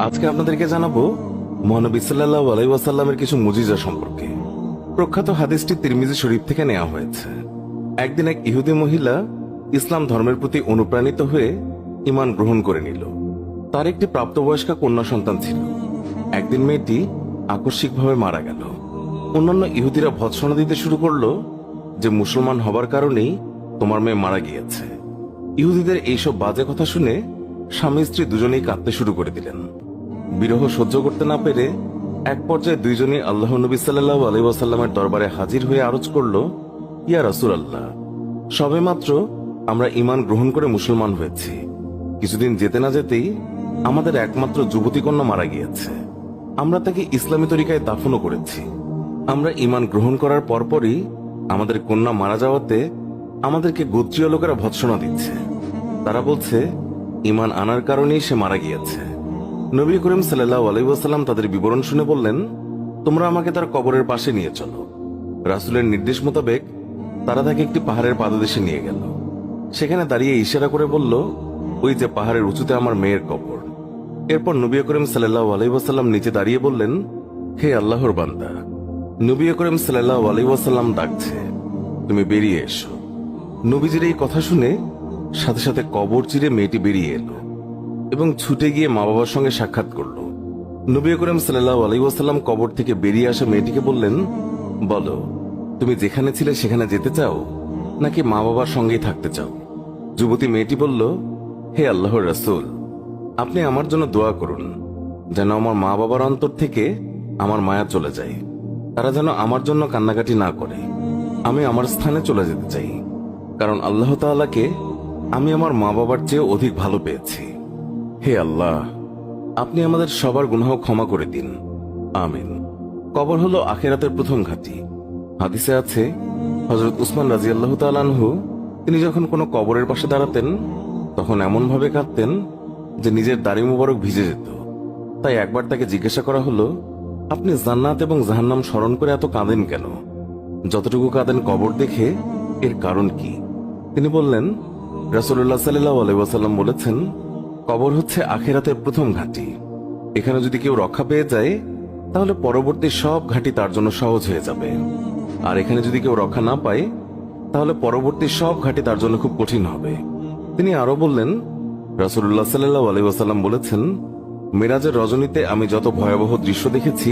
আজকে আপনাদেরকে জানাবো মহানবী সাল্লাল্লাহু আলাইহি ওয়াসাল্লামের কিছু মুজিজা সম্পর্কে। প্রখ্যাত হাদিসটি তিরমিজি শরীফ থেকে নেওয়া হয়েছে। একদিন এক ইহুদি মহিলা ইসলাম ধর্মের প্রতি অনুপ্রাণিত হয়ে ঈমান গ্রহণ করে নিল। তার একটি প্রাপ্তবয়স্কা কন্যা সন্তান ছিল। একদিন মেয়েটি আকস্মিকভাবে মারা গেল। অন্যান্য ইহুদিরা ভৎসনা দিতে শুরু করলো যে মুসলমান হবার কারণেই তোমার মেয়ে মারা গিয়েছে। ইহুদিদের এইসব বাজে কথা শুনে স্বামী স্ত্রী দুজনেই কাঁদতে শুরু করে দিলেন। বিরহ সহ্য করতে না পেরে এক পর্যায়ে দুইজনই আল্লাহ নবী সাল্লাল্লাহু আলাইহি ওয়াসাল্লামের দরবারে হাজির হয়ে আরজ করল, ইয়া রাসূলুল্লাহ, সবেমাত্র আমরা ঈমান গ্রহণ করে মুসলমান হয়েছি। কিছুদিন যেতে না যেতেই আমাদের একমাত্র যুবতী কন্যা মারা গিয়েছে। আমরা তাকে ইসলামী তরিকায় দাফনও করেছি। আমরা ঈমান গ্রহণ করার পরপরই আমাদের কন্যা মারা যাওয়াতে আমাদেরকে গোত্রীয় লোকেরা ভৎসনা দিচ্ছে। তারা বলছে ঈমান আনার কারণেই সে মারা গিয়েছে। নবী করিম সাল্লাল্লাহু আলাইহি ওয়াসাল্লাম তাদের বিবরণ শুনে বললেন, তোমরা আমাকে তার কবরের পাশে নিয়ে চলো। রাসূলের নির্দেশ মোতাবেক তারা তাকে একটি পাহাড়ের পাদদেশে নিয়ে গেল। সেখানে দাঁড়িয়ে ইশারা করে বলল, ওই যে পাহাড়ের উঁচুতে আমার মেয়ের কবর। এরপর নবী করিম সাল্লাল্লাহু আলাইহি ওয়াসাল্লাম নিচে দাঁড়িয়ে বললেন, হে আল্লাহর বান্দা, নবী করিম সাল্লাল্লাহু আলাইহি ওয়াসাল্লাম ডাকছে, তুমি বেরিয়ে এসো। নবীজির এই কথা শুনে সাথে সাথে কবর চিরে মেয়েটি বেরিয়ে এলো এবং ছুটে গিয়ে মা বাবার সঙ্গে সাক্ষাৎ করল। নবী করিম সাল্লাল্লাহু আলাইহি ওয়াসাল্লাম কবর থেকে বেরিয়ে আসা মেয়েটিকে বললেন, বলো, তুমি যেখানে ছিলে সেখানে যেতে চাও নাকি মা বাবার সঙ্গেই থাকতে চাও? যুবতী মেয়েটি বলল, হে আল্লাহর রাসূল, আপনি আমার জন্য দোয়া করুন যেন আমার মা বাবার অন্তর থেকে আমার মায়া চলে যায়। তারা যেন আমার জন্য কান্নাকাটি না করে। আমি আমার স্থানে চলে যেতে চাই, কারণ আল্লাহ তাআলাকে আমি আমার মা বাবার চেয়ে অধিক ভালো পেয়েছি। হে আল্লাহ, আপনি আমাদের সবার গুনাহ ক্ষমা করে দিন, আমিন। কবর হলো আখিরাতের প্রথম ঘাঁটি। হাদিসে আছে, হযরত উসমান রাদিয়াল্লাহু তাআলা আনহু তিনি যখন কোনো কবরের পাশে দাঁড়াতেন তখন এমন ভাবে কাঁদতেন যে নিজের দাড়ি মুবারক ভিজে যেত। তাই একবার তাকে জিজ্ঞাসা করা হলো, আপনি জান্নাত এবং জাহান্নাম স্মরণ করে এত কাঁদেন কেন? যতটুকু কাঁদেন কবর দেখে, এর কারণ কি? তিনি বললেন, রাসূলুল্লাহ সাল্লাল্লাহু আলাইহি ওয়াসাল্লাম বলেছেন, কবর হচ্ছে আখিরাতের প্রথম ঘাঁটি। এখানে যদি কেউ রক্ষা পেয়ে যায় তাহলে পরবর্তী সব ঘাঁটি তার জন্য সহজ হয়ে যাবে। আর এখানে যদি কেউ রক্ষা না পায় তাহলে পরবর্তী সব ঘাঁটি তার জন্য খুব কঠিন হবে। তিনি আরো বললেন, রাসূলুল্লাহ সাল্লাল্লাহু আলাইহি ওয়াসাল্লাম বলেছেন, মেরাজের রজনীতে আমি যত ভয়াবহ দৃশ্য দেখেছি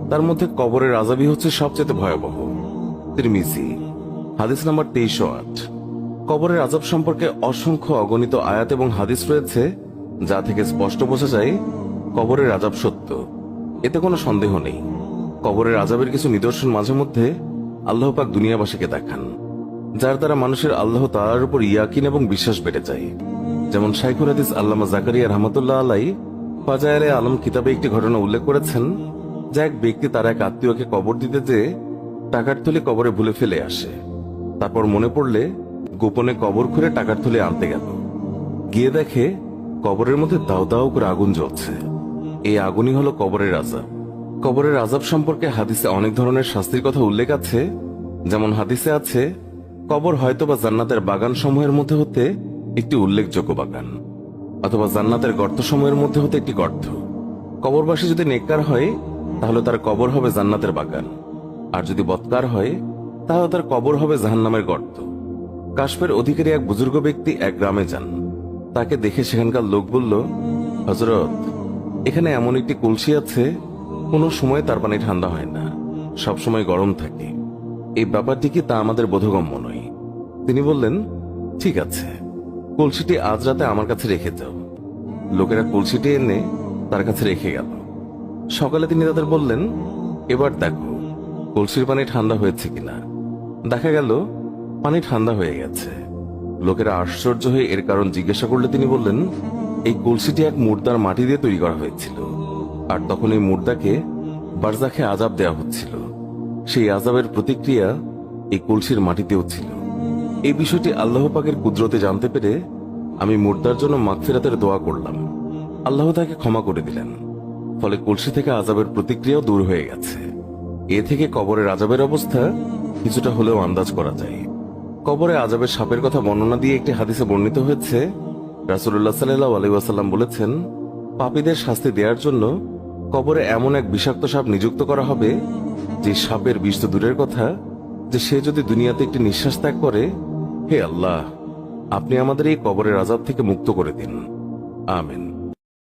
তার মধ্যে কবরের আযাবই হচ্ছে সবচেয়ে ভয়াবহ। তিরমিজি, হাদিস নাম্বার 2308। কবরের আযাব সম্পর্কে অসংখ্য অগণিত আয়াত এবং হাদিস রয়েছে যা থেকে স্পষ্ট বোঝা যায় কবরের আযাব সত্য। এতে কোনো সন্দেহ নেই। কবরের আযাবের কিছু নিদর্শন মাঝে মধ্যে আল্লাহ পাক দুনিয়াবাসীকে দেখান, যার দ্বারা মানুষের আল্লাহ তাআলার উপর ইয়াকিন এবং বিশ্বাস বেড়ে যায়। যেমন শাইখুল হাদিস আল্লামা জাকারিয়া রাহমাতুল্লাহ আলাইহি ফাজায়েলে আলম কিতাবে একটি ঘটনা উল্লেখ করেছেন, যে এক ব্যক্তি তার এক আত্মীয়কে কবর দিতে যেয়ে টাকার থলি কবরে ভুলে ফেলে আসে। তারপর মনে পড়লে গোপনে কবর খুঁড়ে টাকার থলি আনতে গেল। গিয়ে দেখে কবরের মধ্যে দাও দাও করে আগুন জ্বলছে। এই আগুনই হলো কবরের আযাব। কবরের আযাব সম্পর্কে হাদিসে অনেক ধরনের শাস্তির কথা উল্লেখ আছে। যেমন হাদিসে আছে, কবর হয়তোবা জান্নাতের বাগান সমূহের মধ্যে হতে একটি উল্লেখযোগ্য বাগান, অথবা জান্নাতের গর্ত সমূহের মধ্যে হতে একটি গর্ত। কবরবাসী যদি নেককার হয় তাহলে তার কবর হবে জান্নাতের বাগান, আর যদি বদকার হয় তাহলে তার কবর হবে জাহান্নামের গর্ত। কাশফের অধিকারী এক বুজুর্গ ব্যক্তি এক গ্রামে যান। তাকে দেখে সেখানকার লোক বলল, হযরত, এখানে এমন একটি কলসি আছে, কোনো সময় তার পানি ঠান্ডা হয় না, সব সময় গরম থাকে। এই ব্যাপারটি কি তা আমাদের বোধগম্য নয়। তিনি বললেন, ঠিক আছে, কলসিটি আজ রাতে আমার কাছে রেখে যাও। লোকেরা কলসিটি এনে তার কাছে রেখে গেল। সকালে তিনি তাদের বললেন, এবার দেখো কলসির পানি ঠান্ডা হয়েছে কিনা। দেখা গেল পানি ঠান্ডা হয়ে গেছে। লোকেরা আশ্চর্য হয়ে এর কারণ জিজ্ঞাসা করলে তিনি বললেন, এই কলসিটি এক মুর্দার মাটি দিয়ে তৈরি করা হয়েছিল, আর তখন এই মুর্দাকে বারজাখে আযাব দেওয়া হচ্ছিল। সেই আযাবের প্রতিক্রিয়া এই কলসির মাটিতেও ছিল। এই বিষয়টি আল্লাহ পাকের কুদরতে জানতে পেরে আমি মুর্দার জন্য মাগফিরাতের দোয়া করলাম। আল্লাহ তাকে ক্ষমা করে দিলেন। ফলে কলসি থেকে আযাবের প্রতিক্রিয়াও দূর হয়ে গেছে। এ থেকে কবরের আযাবের অবস্থা কিছুটা হলেও আন্দাজ করা যায়। কবরে আযাবের সাপের কথা বর্ণনা দিয়ে একটি হাদিসে বর্ণিত হয়েছে, রাসূলুল্লাহ সাল্লাল্লাহু আলাইহি ওয়াসাল্লাম বলেছেন, পাপীদের শাস্তি দেওয়ার জন্য কবরে এমন এক বিষাক্ত সাপ নিযুক্ত করা হবে, যে সাপের বিষ তো দূরের কথা, যে সে যদি দুনিয়াতে একটি নিঃশ্বাস ত্যাগ করে, হে আল্লাহ, আপনি আমাদের এই কবরের আযাব থেকে মুক্ত করে দিন। আমিন।